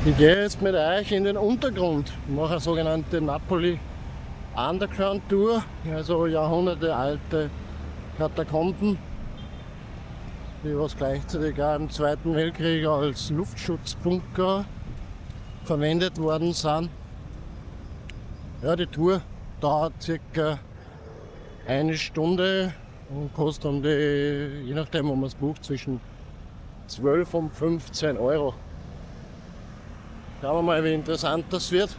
Ich gehe jetzt mit euch in den Untergrund, mache eine sogenannte Napoli Underground Tour, also jahrhundertealte Katakomben, die was gleichzeitig auch im Zweiten Weltkrieg als Luftschutzbunker verwendet worden sind. Ja, die Tour dauert circa eine Stunde und kostet um die, je nachdem wo man es bucht, zwischen 12 und 15 Euro. Schauen wir mal, wie interessant das wird.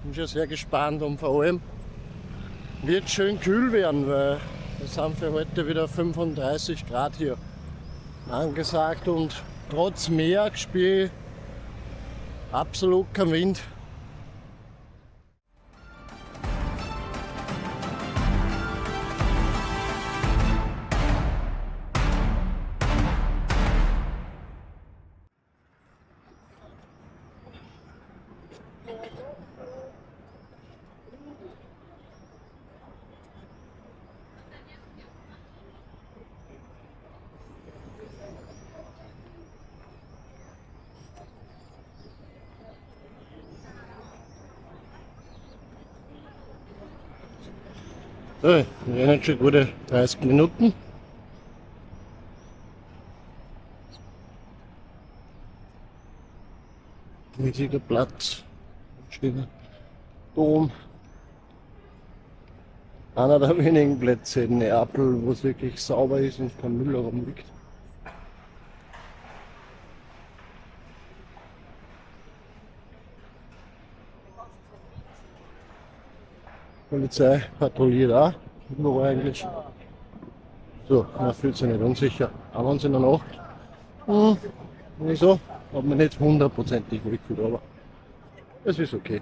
Bin schon sehr gespannt und vor allem wird schön kühl werden, weil es sind für heute wieder 35 Grad hier angesagt und trotz Meerspiel absolut kein Wind. So, wir werden jetzt schon gute 30 Minuten. Riesiger Platz, schöner Dom. Einer der wenigen Plätze in Neapel, wo es wirklich sauber ist und kein Müll herumliegt. Polizei patrouilliert auch, wo eigentlich. So, man fühlt sich nicht unsicher. Aber wenn sie in der Nacht, wieso? Hat man nicht hundertprozentig wohlgefühlt, aber es ist okay.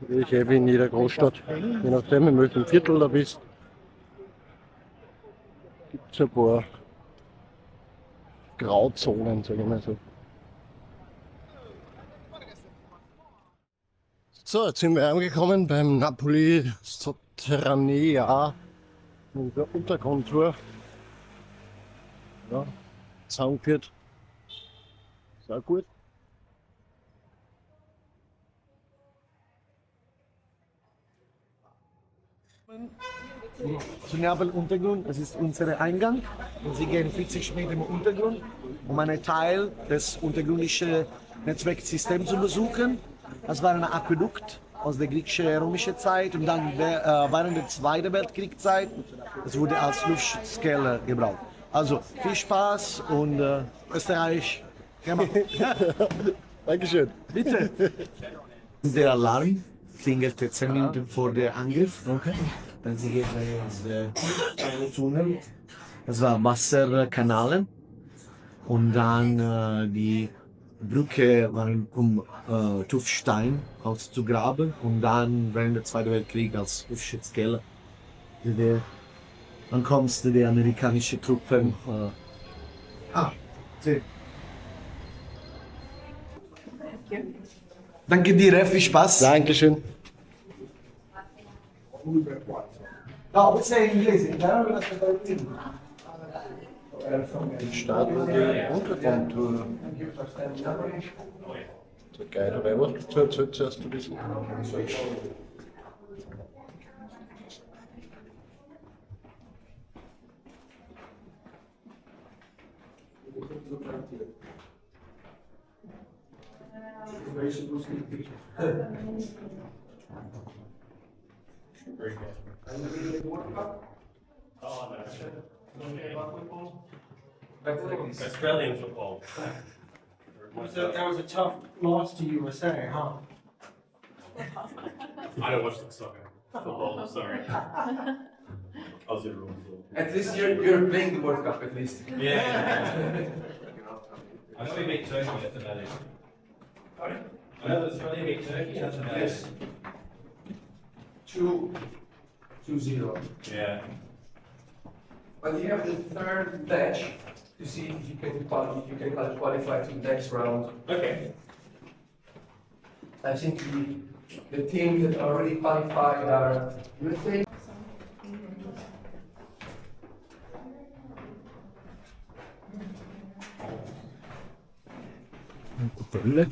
Ich wie in jeder Großstadt, je nachdem in welchem Viertel da bist, gibt es ein paar Grauzonen, sagen wir mal so. So, jetzt sind wir angekommen beim Napoli Sotterranea in der Untergrundtour. Ja, zusammengeführt. Sehr gut. Zu Neapel Untergrund, das ist unser Eingang. Und Sie gehen 40 Meter im Untergrund, um einen Teil des untergrundlichen Netzwerksystems zu besuchen. Das war ein Aquädukt aus der griechisch-römischen Zeit und dann während der Zweiten Weltkriegszeit. Das wurde als Luftschutzkeller gebraucht. Also viel Spaß und Österreich. Dankeschön. Bitte. Der Alarm klingelte 10 Minuten vor dem Angriff. Okay. Dann sie gehen ins Tunnel. Das war Wasserkanäle. Und dann die Brücke waren Tuffstein auszugraben. Und dann während der Zweiten Weltkrieg als Luftschutzkeller. Dann kommst du die amerikanischen Truppen. Danke dir, viel Spaß. Dankeschön. No, sei inglese, Starten die Untergrundtour. So geil, aber was dazu erzählt zuerst ein bisschen? Australian football. That was a tough loss to USA, huh? I don't watch the soccer. Football, sorry. Aussie rules. At least you're playing the World Cup at least. Yeah. I know we beat Turkey yesterday. Sorry? I know that Australia beat Turkey yesterday. Yes. 2-0. Yeah. But you have the third match to see if you can qualify to the next round. Okay. I think the teams that are already qualified are USA. Völlig.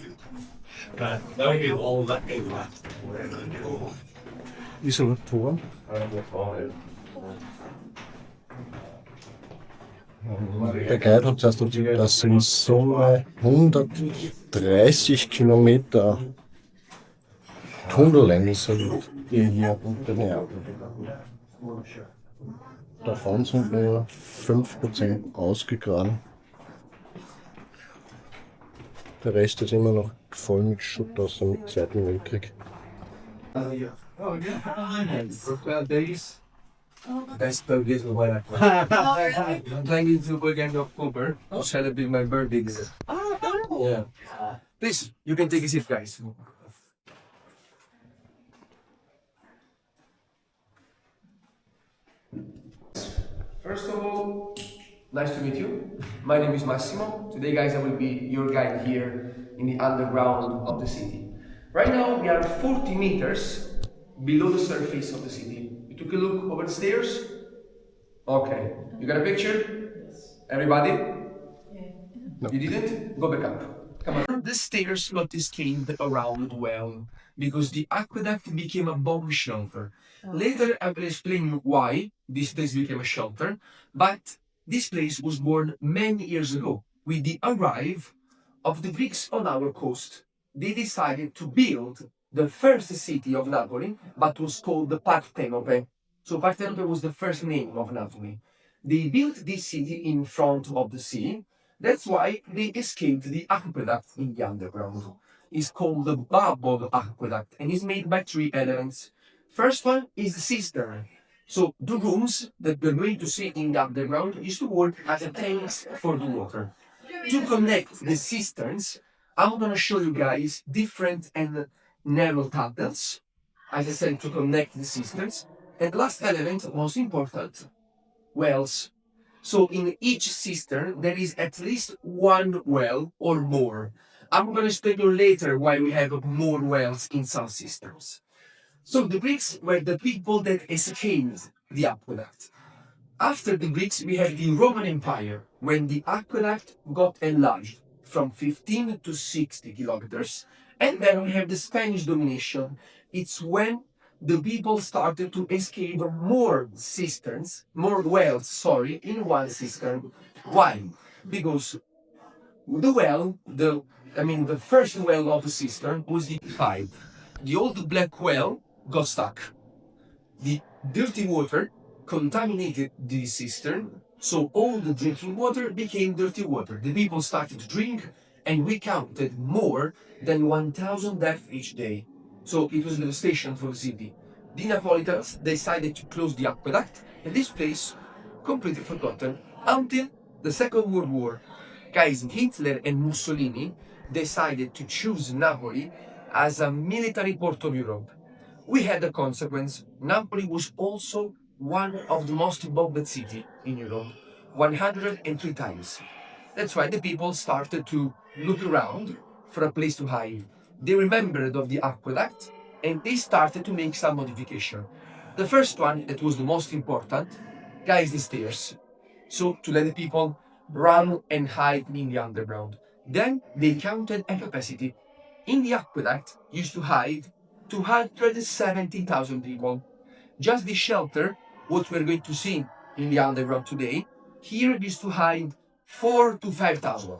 Ist ein Turm. Begleitet hat zuerst, dass in Summe 130 Kilometer Tunnellänge sind, die hier unter Neapel. Davon sind nur 5% ausgegraben. Der Rest ist immer noch voll mit Schutt aus dem Zweiten Weltkrieg. Best birthdays of my life. I'm planning to work end of October to celebrate my birthday. Yeah. Please, you can take a seat, guys. First of all, nice to meet you. My name is Massimo. Today, guys, I will be your guide here in the underground of the city. Right now, we are 40 meters below the surface of the city. You took a look over the stairs? Okay. You got a picture? Yes. Everybody? Yeah. No. You didn't? Go back up. Come on. The stairs got scaled around well because the aqueduct became a bomb shelter. Later, I will explain why this place became a shelter, but this place was born many years ago with the arrival of the Greeks on our coast. They decided to build the first city of Napoli, but was called the Partenope. So Partenope was the first name of Napoli. They built this city in front of the sea. That's why they escaped the aqueduct in the underground. It's called the bubble aqueduct and is made by 3 elements. First one is the cistern. So the rooms that we're going to see in the underground used to work as a tanks for the water. To connect the cisterns, I'm gonna show you guys different and narrow tunnels, as I said, to connect the cisterns. And last element, most important, wells. So in each cistern, there is at least one well or more. I'm gonna explain you later why we have more wells in some cisterns. So the Greeks were the people that escaped the aqueduct. After the Greeks, we had the Roman Empire, when the aqueduct got enlarged from 15 to 60 kilometers. And then we have the Spanish domination. It's when the people started to escape more cisterns, more wells, sorry, in one cistern. Why? Because the first well of the cistern was the five. The old black well got stuck. The dirty water contaminated the cistern, so all the drinking water became dirty water. The people started to drink, and we counted more than 1,000 deaths each day. So it was a devastation for the city. The Napolitans decided to close the aqueduct, and this place completely forgotten until the Second World War. Guys, Hitler and Mussolini decided to choose Napoli as a military port of Europe. We had a consequence. Napoli was also one of the most bombed cities in Europe, 103 times. That's why the people started to look around for a place to hide. They remembered of the aqueduct and they started to make some modification. The first one, that was the most important, guys, the stairs. So to let the people run and hide in the underground. Then they counted a capacity. In the aqueduct used to hide 270,000 people. Just the shelter, what we're going to see in the underground today, here it used to hide 4 to 5,000.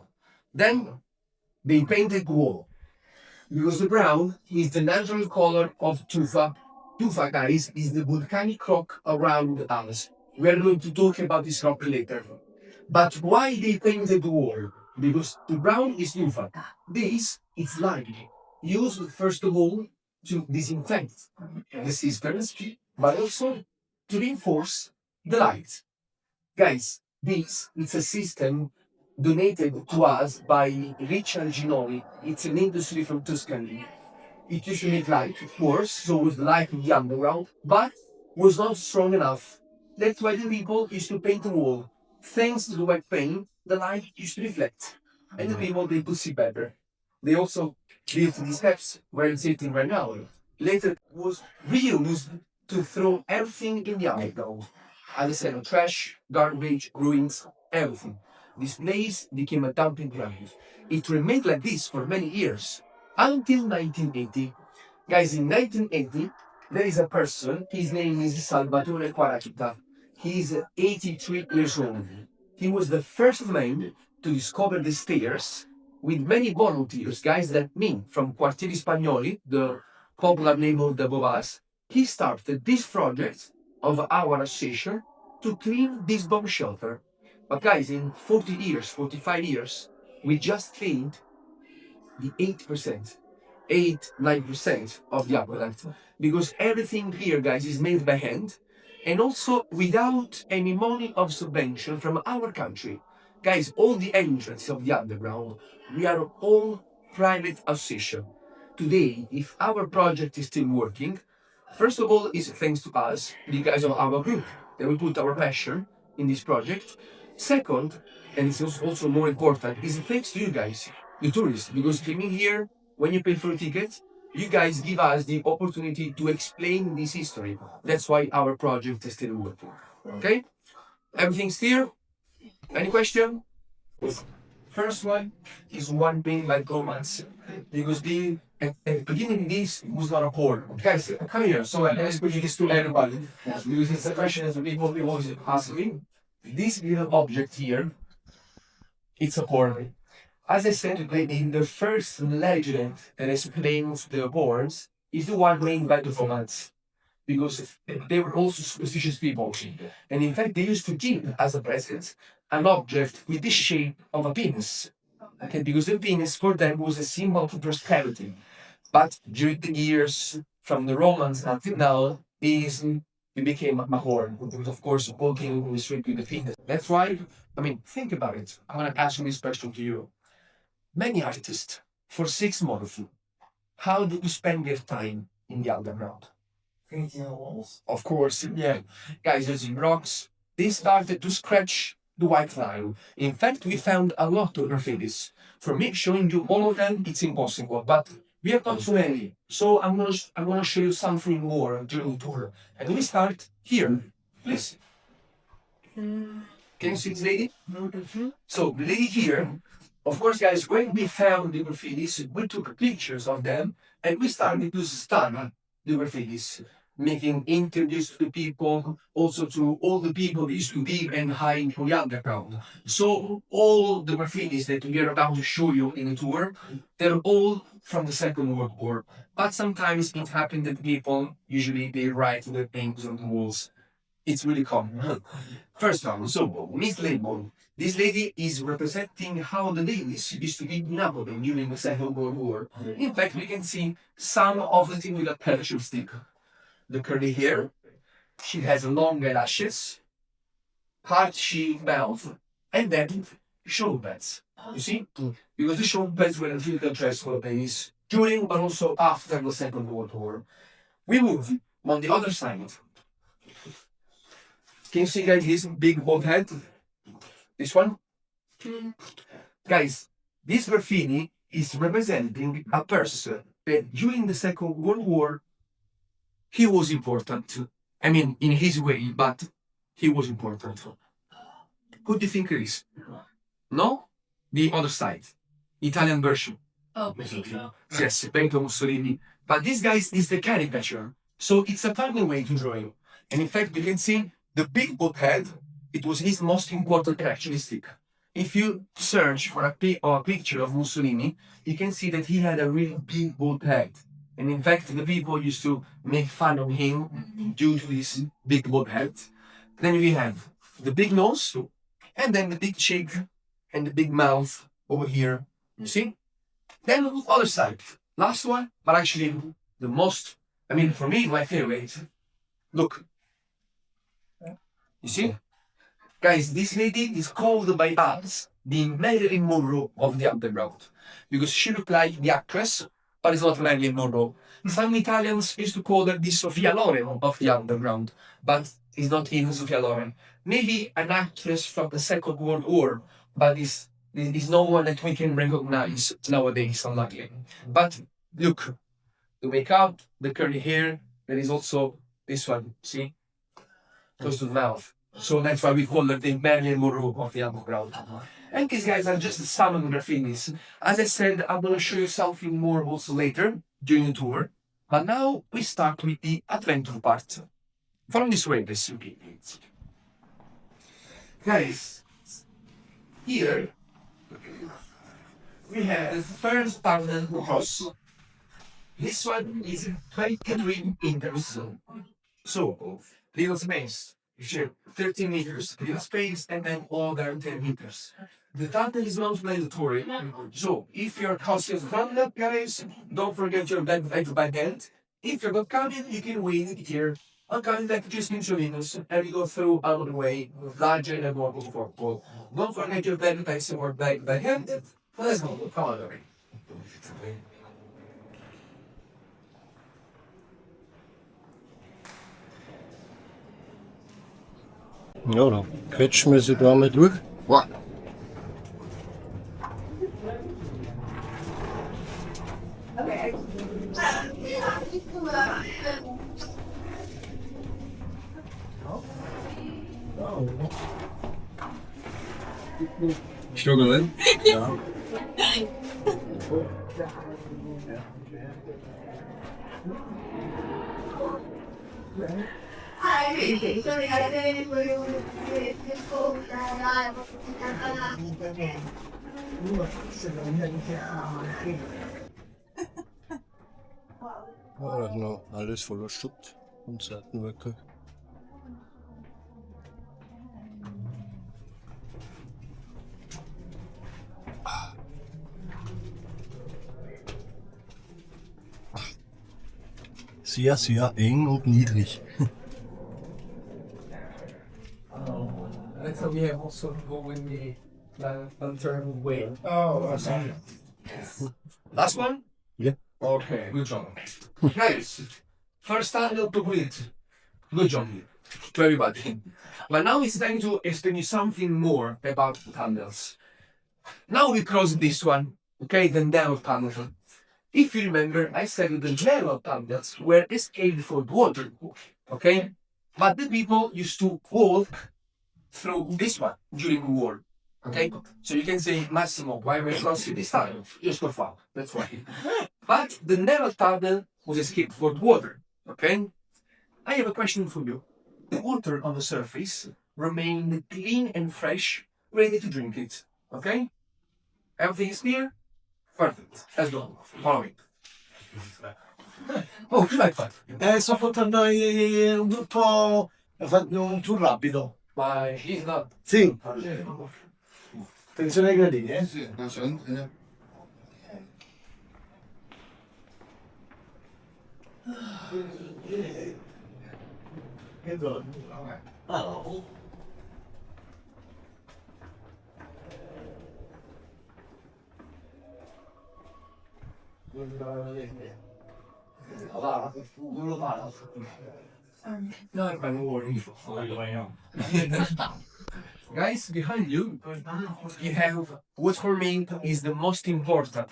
Then they painted the wall. Because the brown is the natural color of tufa. Tufa, guys, is the volcanic rock around us. We are going to talk about this rock later. But why they painted the wall? Because the brown is tufa. This is lime. Used first of all to disinfect the cisterns, but also to reinforce the light. Guys, this is a system donated to us by Richard Ginoli. It's an industry from Tuscany. It used to make light, of course, so it was light in the underground, but was not strong enough. That's why the people used to paint the wall. Thanks to the wet paint, the light used to reflect, and the people they could see better. They also built the steps where it's sitting right now. Later was reused to throw everything in the underground. As I said, trash, garbage, ruins, everything. this place became a dumping ground. It remained like this for many years, until 1980. Guys, in 1980, there is a person, his name is Salvatore Quaracita. He's 83 years old. He was the first man to discover the stairs with many volunteers, guys like me, from Quartieri Spagnoli, the popular neighborhood above us. He started this project of our association to clean this bomb shelter. But guys, in 40 years, 45 years, we just cleaned the 8%, 9% of the aqueduct. Because everything here, guys, is made by hand and also without any money of subvention from our country. Guys, all the entrances of the underground, we are all private association. Today, if our project is still working, first of all, it's thanks to us, the guys of our group, that we put our passion in this project. Second, and it's also more important, is thanks to you guys, the tourists, because coming here, when you pay for a ticket, you guys give us the opportunity to explain this history. That's why our project is still working. Okay? Everything's clear? Any question? First one is one thing like romance. Because at the beginning this was not a porn. Guys, come here. So I explain this to everybody. Because it's a question that people always ask me. This little object here, it's a porn. As I said, the first legend that explains the boards is the one made by the Romans, because they were also superstitious people. And in fact, they used to keep as a present an object with the shape of a penis. Okay, because the penis for them was a symbol of prosperity. But during the years from the Romans until now, it became a horn, because of course walking was straight with the penis. That's why, think about it. I'm gonna ask this question to you. Many artists, for 6 months, how do you spend your time in the underground? Painting on walls. Of course, yeah. Guys, using rocks, they started to scratch the white line. In fact, we found a lot of graffitis. For me, showing you all of them, it's impossible, but we have not too many. So I'm gonna show you something more during the tour. And we start here. Please. Can you see this lady? So the lady here, of course, guys, when we found the graffitis, we took pictures of them and we started to study the graffitis, making interviews to the people, also to all the people that used to live and hide in the underground. So all the graffitis that we are about to show you in the tour, they're all from the Second World War. But sometimes it happened that people, usually they write their names on the walls. It's really common. First one, so Miss Label. This lady is representing how the ladies used to live in Napoli during the Second World War. In fact, we can see some of the things with a parachute stick. The curly hair, she has long eyelashes, heart-shaped mouth, and then shoulder pads. You see? Because the shoulder pads were a typical dress for ladies during but also after the Second World War. We move on the other side. Can you see, guys, his big bald head? This one? Guys, this graffiti is representing a person that during the Second World War, he was important. In his way, but he was important. Who do you think it is? No? The other side. Italian version. Oh, Mussolini. Yes, Benito Mussolini. But this guy is the caricature. So it's a funny way to draw him. And in fact, you can see the big bald head, it was his most important characteristic. If you search for a picture of Mussolini, you can see that he had a really big bald head. And in fact, the people used to make fun of him due to his big bald head. Then we have the big nose, and then the big cheek, and the big mouth over here. You see? Then the other side. Last one, but actually the most, for me, my favorite. Look. You see? Guys, this lady is called by us the Marilyn Monroe of the underground. Because she looked like the actress, but it's not Marilyn Monroe. Some Italians used to call her the Sofia Loren of the underground, but it's not even Sofia Loren. Maybe an actress from the Second World War, but it's no one that we can recognize nowadays, unluckily. But look, the makeup, the curly hair, there is also this one, see? Close to the mouth. So that's why we call it the Marilyn Monroe of the underground. And these guys are just some of the graffitis. As I said, I'm going to show you something more also later during the tour. But now we start with the adventure part. Follow this way, please. Guys, here we have the first tunnel cross. This one is 23 meters. So, little space, 13 meters, little space, and then all down 10 meters. The tunnel is not mandatory, so if your cost is tunnel, guys, don't forget your backpack by hand. If you're not coming, you can wait here. I'm coming back just in 2 minutes, and we go through out of the way, larger and more comfortable. Don't forget your backpacks or bag by hand. Let's go, come on, over. Ja, da quetschen wir sie da mal durch. Struggling? Ja. Ja, da ist noch alles voller Schutt und Seitenwölke. Sehr, sehr eng und niedrig. That's how we have also go in the long-term way. Last one? Yeah. Okay, good job. Guys, first time to quit. Good job to everybody. But now it's time to explain you something more about tunnels. Now we cross this one, okay, the narrow tunnel. If you remember, I said the narrow tunnels were escaped from water, okay? But the people used to walk through this one during the war, okay? So you can say, Massimo, why we're crossing this tunnel? Just for fun, that's why. But the narrow tunnel was escaped for water, okay? I have a question for you. The water on the surface remained clean and fresh, ready to drink it, okay? Everything is clear? Perfect. Let's go. Follow me. Oh, che l'hai fatto? Sto affrontando un po'. Ho fatto un tour rapido. Ma he's not. Sì. Attenzione ai gradini, eh? Sì, non so, Ah no. No, I'm worried. Guys, behind you, you have what for me is the most important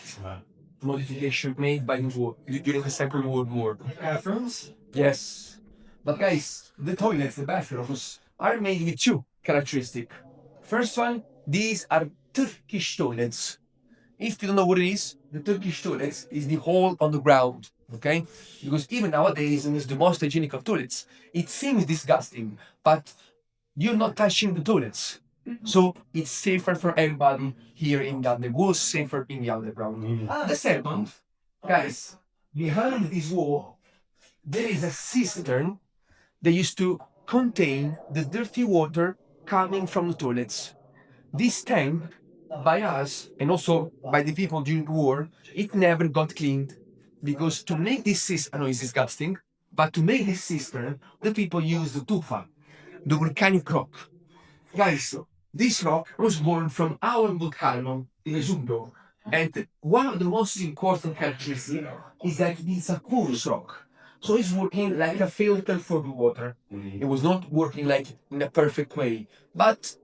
modification made by the war during the Second World War. Bathrooms? Yes. But guys, the toilets, the bathrooms, are made with two characteristics. First one, these are Turkish toilets. If you don't know what it is, the Turkish toilets is the hole on the ground, okay? Because even nowadays, and it's the most hygienic of toilets, it seems disgusting, but you're not touching the toilets. So it's safer for everybody here in the underground, safer in the underground. The second, guys, behind this wall, there is a cistern that used to contain the dirty water coming from the toilets. This tank, by us and also by the people during the war, it never got cleaned. Because to make this cistern, I know it's disgusting, but to make this cistern, the people used the tufa, the volcanic rock. Guys, this rock was born from our volcano, the Vesuvio, and one of the most important characteristics is that it's a porous rock. So it's working like a filter for the water. It was not working like in a perfect way, but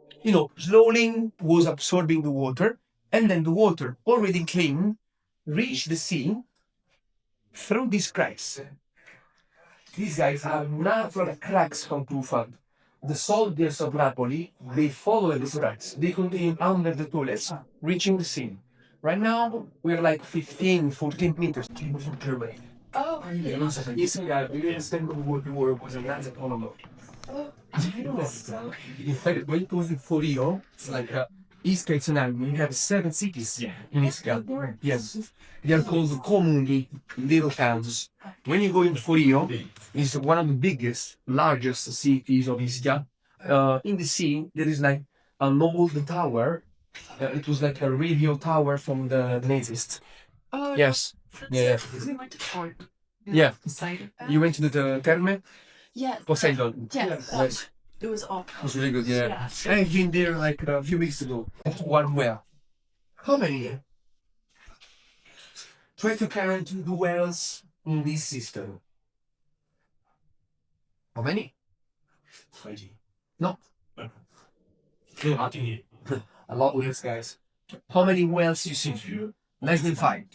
slowly was absorbing the water, and then the water, already clean, reached the sea through these cracks. These guys are natural cracks from tufa. the soldiers of Napoli, they follow these tracks. They continue under the tunnels, reaching the sea. Right now, we're like 15, 14 meters from Germany. Oh, yes, yeah, the Second World War was a massive holocaust. In fact, when it was in Forio, it's like Ischia, it's an island. We have 7 cities in Ischia. Yes. They are called comuni, little towns. When you go in Forio, it's one of the biggest, largest cities of Ischia. In the sea, there is like an old tower. It was like a radio tower from the Nazis. Oh, Yes. Yeah. we went to Port. Yeah. Poseidon. You went to the Terme? Yes. Poseidon. Yes. Nice. It was awful. It was really good, yeah. I've been there like a few weeks ago. One well. How many? Try to count the wells in this system. How many? 20. No. A lot less, guys. How many wells you see? Less than 5.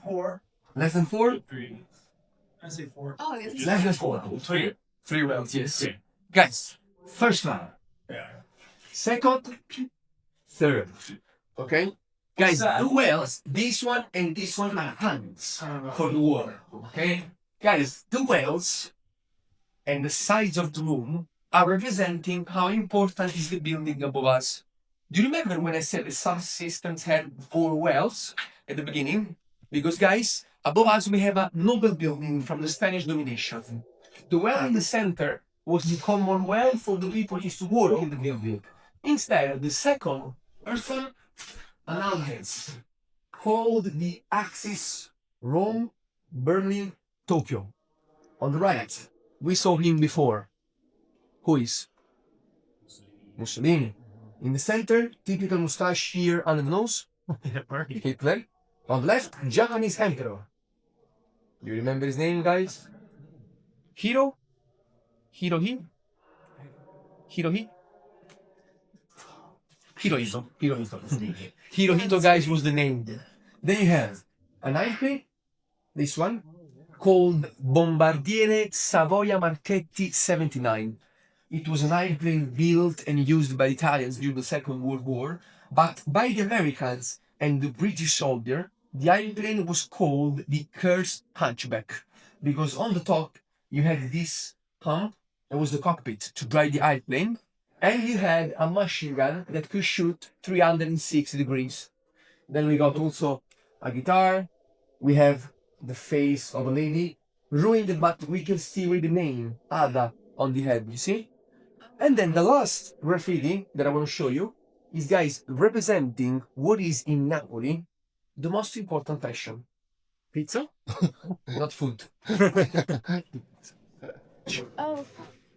4. Less than 4? Oh, it's Less than 4. 3. 3 wells, yes. Guys, first one. Second, third. Okay? Guys, the wells, this one and this one are hands for the water. Okay? Guys, the wells and the sides of the room are representing how important is the building above us. Do you remember when I said the subsystems had 4 wells at the beginning? Because guys, above us we have a noble building from the Spanish domination. The well in the center was the common well for the people who used to work in the building. Instead, the second person, an alliance called the Axis Rome, Berlin, Tokyo. On the right, we saw him before. Who is? Mussolini. In the center, typical mustache here under the nose. Hitler. On the left, Japanese emperor. Do you remember his name, guys? Hiro? Hirohi? Hirohi? Hirohito. Hirohito. Hirohito, guys, was the name. Then you have an airplane, this one, called Bombardiere Savoia Marchetti 79. It was an airplane built and used by Italians during the Second World War, but by the Americans and the British soldier, the airplane was called the Cursed Hunchback, because on the top you had this pump, that was the cockpit to drive the airplane, and you had a machine gun that could shoot 360 degrees. Then we got also a guitar, we have the face of a lady, ruined but we can still read the name, Ada, on the head, you see? And then the last graffiti that I want to show you is, guys, representing what is in Napoli the most important passion. Pizza? Not food. Oh,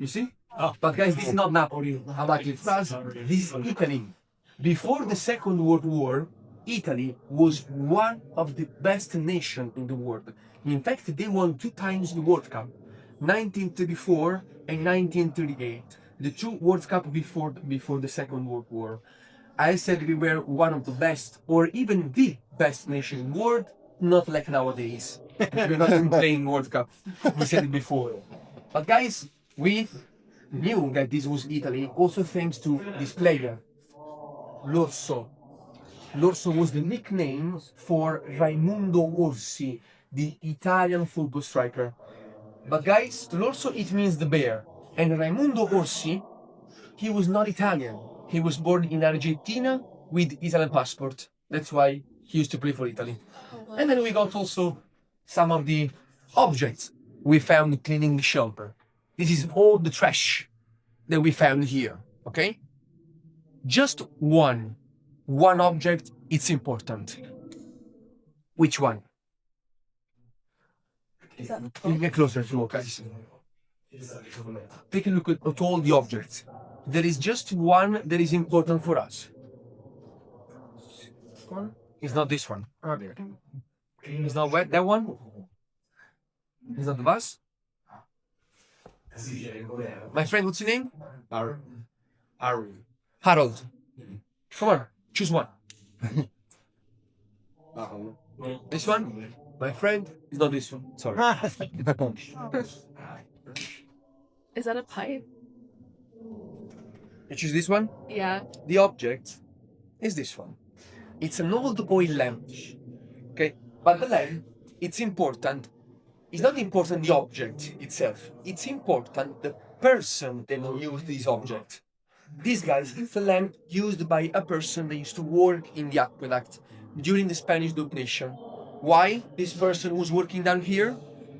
You see? But guys, this is not Napoli. How about it? France? This is Italy. Before the Second World War, Italy was one of the best nations in the world. In fact, they won 2 times the World Cup, 1934 and 1938. The 2 World Cup before the Second World War. I said we were one of the best, or even the best nation in the world, not like nowadays. We're not even playing World Cup. We said it before. But guys, we knew that this was Italy also thanks to this player, L'Orso. L'Orso was the nickname for Raimundo Orsi, the Italian football striker. But guys, L'Orso, it means the bear. And Raimundo Orsi, he was not Italian. He was born in Argentina with Italian passport. That's why he used to play for Italy. And then we got also some of the objects we found cleaning the shelter. This is all the trash that we found here, okay? Just one object, it's important. Which one? You get closer to look, guys. Take a look at all the objects. There is just one that is important for us. It's not this one. It's not that one. It's not the bus. My friend, what's your name? Harold. Come on, choose one. This one? My friend is not this one. Sorry. is that a pipe? You choose this one? Yeah. The object is this one. It's an old oil lamp. Okay? But the lamp, it's important. It's not important the object itself. It's important the person that used this object. This, guys, is a lamp used by a person that used to work in the aqueduct during the Spanish domination. Why this person was working down here?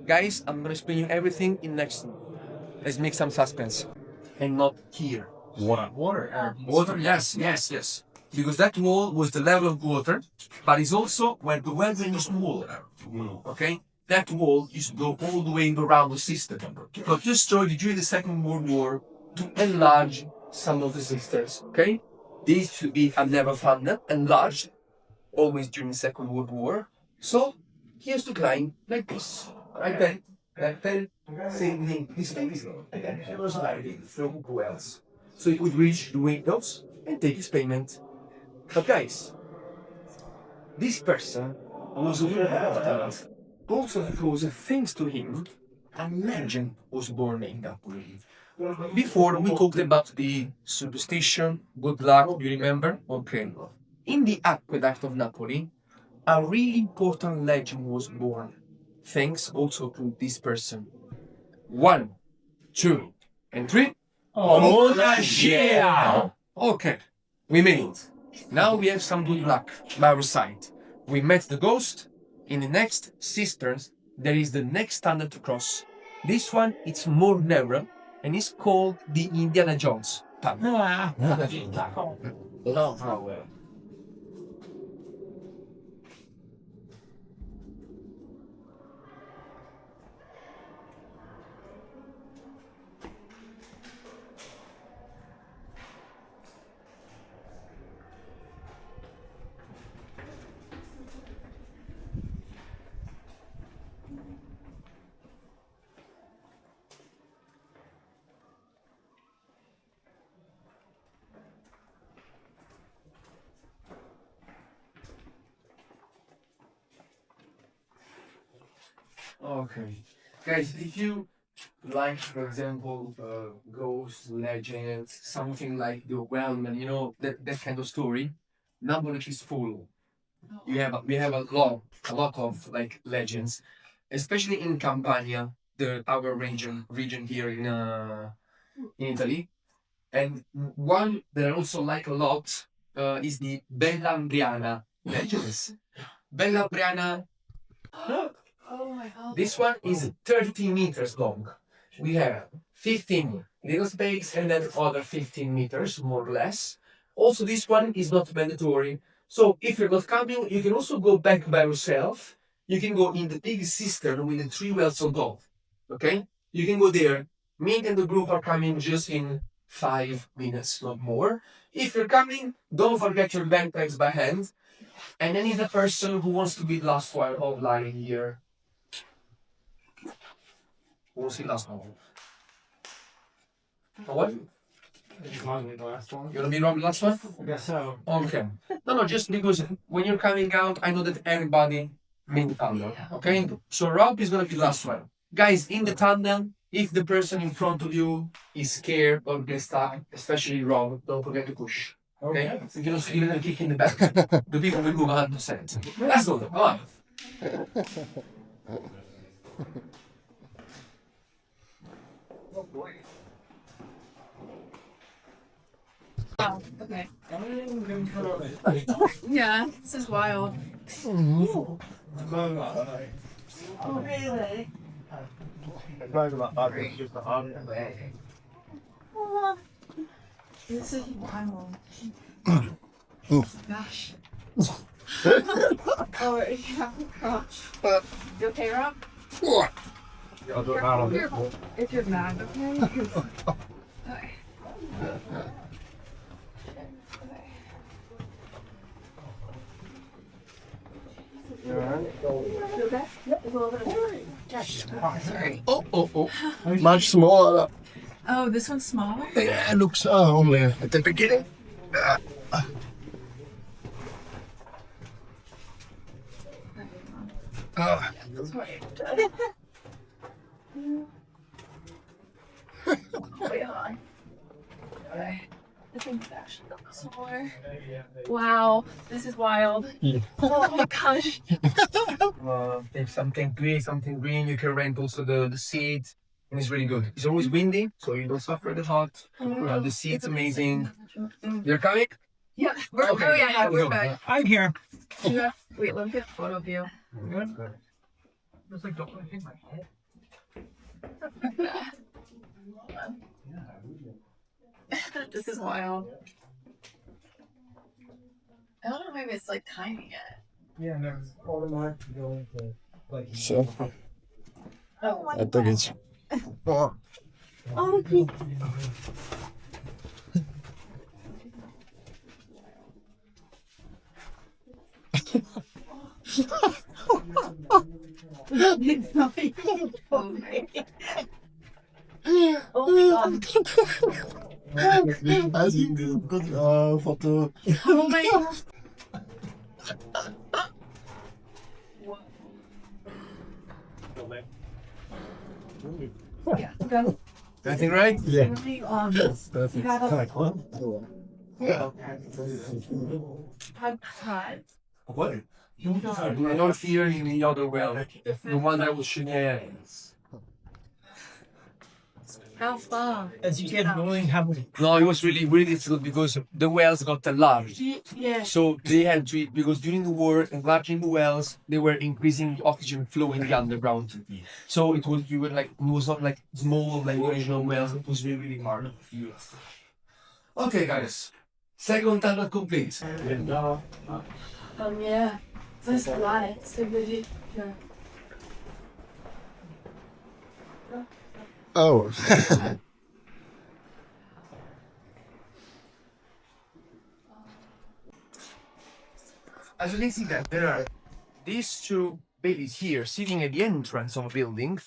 Guys, I'm gonna explain you everything in next. Let's make some suspense. And not here. Water, yes. Because that wall was the level of water, but it's also where the well drain used to water. Okay? That wall used to go all the way around the system. But destroyed during the Second World War to enlarge some of the systems. Okay? These should be never funded, enlarged, always during the Second World War. So he used to climb like this. Like that, same thing, this thing, and then he was sliding through wells. So he would reach the windows and take his payment. But guys, this person was really important. Also because thanks to him, a legend was born in Napoli. Before we talked about the superstition, good luck, do you remember? Okay. In the aqueduct of Napoli, a really important legend was born. Thanks also to this person. 1, 2, and 3. Okay, we made it. Now we have some good luck by our side. We met the ghost. In the next cisterns, there is the next tunnel to cross. This one, it's more narrow, and it's called the Indiana Jones tunnel. Okay. Guys, if you like, for example, ghost legends, something like the Wellman, that kind of story, Napoli is full. We have a lot of like legends, especially in Campania, our region here in Italy. And one that I also like a lot is the Bella Andriana legends. Bella Andriana. Oh my god. This one is 30 meters long. We have 15 little space and then other 15 meters, more or less. Also, this one is not mandatory. So if you're not coming, you can also go back by yourself. You can go in the big cistern with the 3 wells on top. Okay? You can go there. Me and the group are coming just in 5 minutes, not more. If you're coming, don't forget your backpacks by hand. And any other person who wants to be the last one of line here. Who wants to be the last one? What? You want me the last one? You want to be the last one? I guess so. Okay. No, just because when you're coming out, I know that everybody made the tunnel. Okay? So Rob is going to be the last one. Guys, in the tunnel, if the person in front of you is scared or gets stuck, especially Rob, don't forget to push. Okay? You can also give them a kick in the back. The people will move 100%. Let's go. Come on. Oh boy. Oh, okay. Yeah, this is wild. Oh, really? This is wild. Oh gosh. Oh, yeah. Gosh. You okay, Rob? If you're mad, okay? Okay. Sorry. Oh. Much smaller. Oh, this one's smaller? Yeah, it looks only at the beginning. Wait, hold on. Okay. more. Wow, this is wild. Oh my gosh. If something green, you can rent also the seat, and it's really good. It's always windy, so you don't suffer the hot. The seat's amazing. You're coming? Yeah, we're, Okay. oh yeah, Let's we're go. back. I'm here. Yeah. Wait, let me get a photo of you. It's like, don't hit my head. This is wild. I don't know, maybe it's like timing it. Yeah, no, it's automatic to go into like. So, Oh my ето ги. О, Oh, look. Oh my god. аз им фото. Oh my god. Yeah. Okay. Everything right? Yeah. Really, Perfect. gotta cut. What? I don't fear any other well. The one that was shenanigans. How far? As you get going, how many? No, it was really difficult because the wells got enlarged. Yeah. So they had to, because during the war, enlarging the wells, they were increasing the oxygen flow in the underground. So it was not like small, like original wells. It was really hard. Okay, guys. Second tunnel complete. Yeah. This light. So really. Yeah. Oh. As you can see that there are these two babies here sitting at the entrance of a building.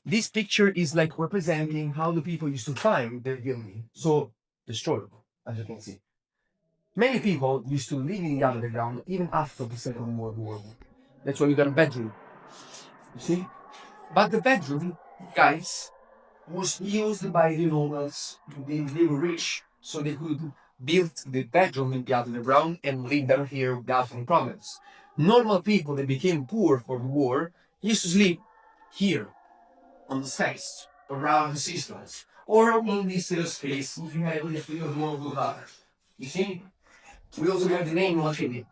This picture is like representing how the people used to find the building. So destroyable, as you can see. Many people used to live in the underground even after the Second World War. That's why we got a bedroom. You see? But the bedroom, guys, was used by the nobles. They were rich, so they could build the bedroom in the underground and live down here without any problems. Normal people that became poor for the war used to sleep here, on the steps, around the cisterns, or in this little space if you had a little more good luck. You see? We also have the name of it.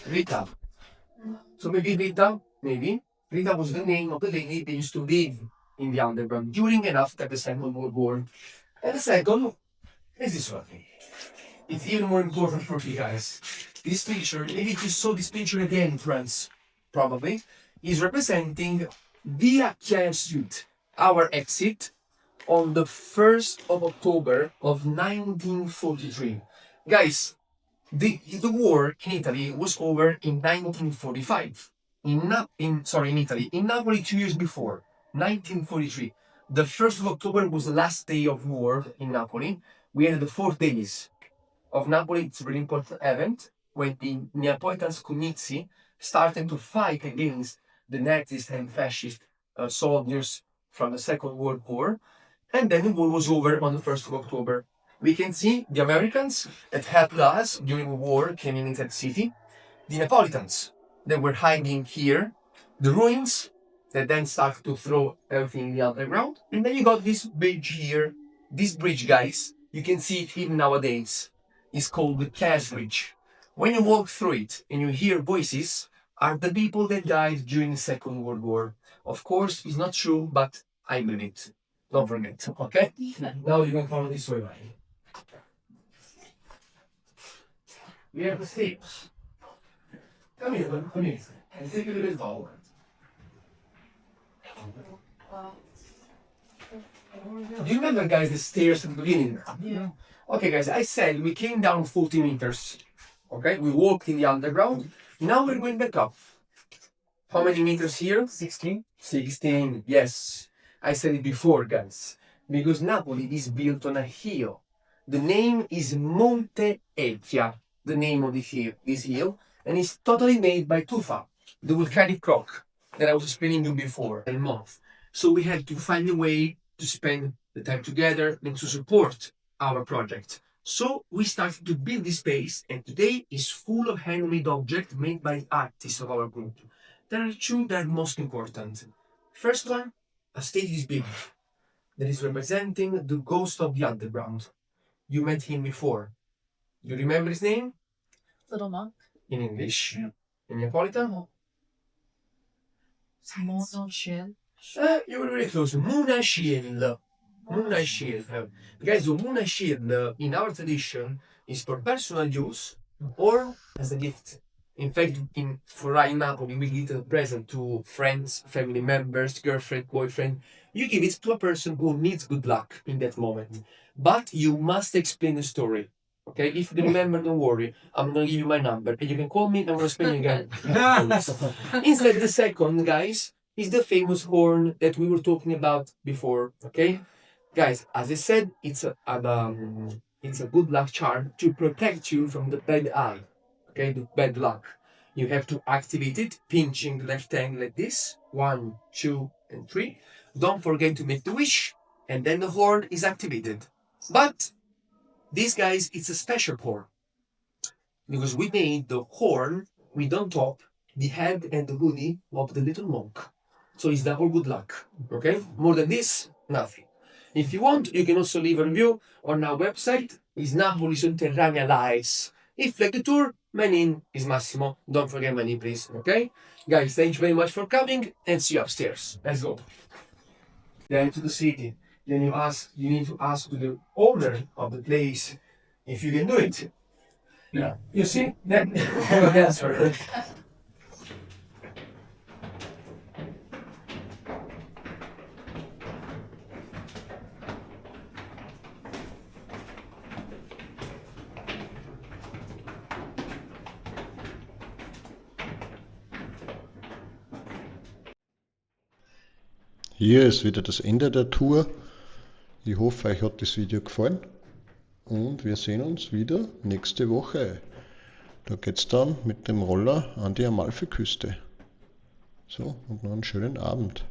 Rita. So maybe Rita, maybe. Rita was the name of the lady that used to live in the underground during and after the Second World War. And the second is this one. It's even more important for you guys. This picture, maybe you saw this picture at the entrance, probably, is representing Via Chiaia Street, our exit, on the 1st of October of 1943. Guys, the war in Italy was over in 1945. In Italy, in Napoli 2 years before, 1943. The 1st of October was the last day of war in Napoli. We had the 4 days of Napoli. It's a really important event when the Neapolitans Comizi started to fight against the Nazis and fascist soldiers from the Second World War. And then the war was over on the 1st of October. We can see the Americans that helped us during the war came into the city, the Neapolitans that were hiding here, the ruins that then started to throw everything in the underground, and then you got this bridge here. This bridge, guys, you can see it even nowadays. It's called the Cash Bridge. When you walk through it and you hear voices, are the people that died during the Second World War. Of course, it's not true, but I believe it. Don't forget, okay? Now you can follow this way. We have the steps. Come here, come here. And take a little forward. Do you remember, guys, the stairs at the beginning? Yeah. Okay, guys, I said we came down 40 meters. Okay, we walked in the underground. Now we're going back up. How many meters here? 16. 16, yes. I said it before, guys. Because Napoli is built on a hill. The name is Monte Elfia, the name of this hill, and it's totally made by tufa, the volcanic rock that I was explaining you before, a month. So we had to find a way to spend the time together and to support our project. So we started to build this space, and today is full of handmade objects made by artists of our group. There are two that are most important. First one, a stage is big, that is representing the ghost of the underground. You met him before. You remember his name? Little monk. In English. In Neapolitan? Monoshin. You were very close. Munashiel. Munashiel. Guys, so Munashiel in our tradition is for personal use or as a gift. In fact, for in Napoli, we give a present to friends, family members, girlfriend, boyfriend. You give it to a person who needs good luck in that moment. But you must explain the story. Okay? If you remember, don't worry. I'm going to give you my number. And you can call me and I'm going to explain again. Instead, the second, guys, is the famous horn that we were talking about before. Okay? Guys, as I said, it's a good luck charm to protect you from the bad eye. Okay, the bad luck. You have to activate it, pinching the left hand like this. 1, 2, and 3. Don't forget to make the wish, and then the horn is activated. But this, guys, it's a special horn. Because we made the horn with on top the head and the body of the little monk. So it's double good luck. Okay? More than this, nothing. If you want, you can also leave a review on our website. It's Napoli Sotterranea Lives. If you like the tour, my name is Massimo. Don't forget my name, please. Okay? Guys, thank you very much for coming and see you upstairs. Let's go. Then to the city. Then you need to ask to the owner of the place if you can do it. Yeah. You see? Then answer. Hier ist wieder das Ende der Tour. Ich hoffe, euch hat das Video gefallen und wir sehen uns wieder nächste Woche. Da geht es dann mit dem Roller an die Amalfiküste. So, und noch einen schönen Abend.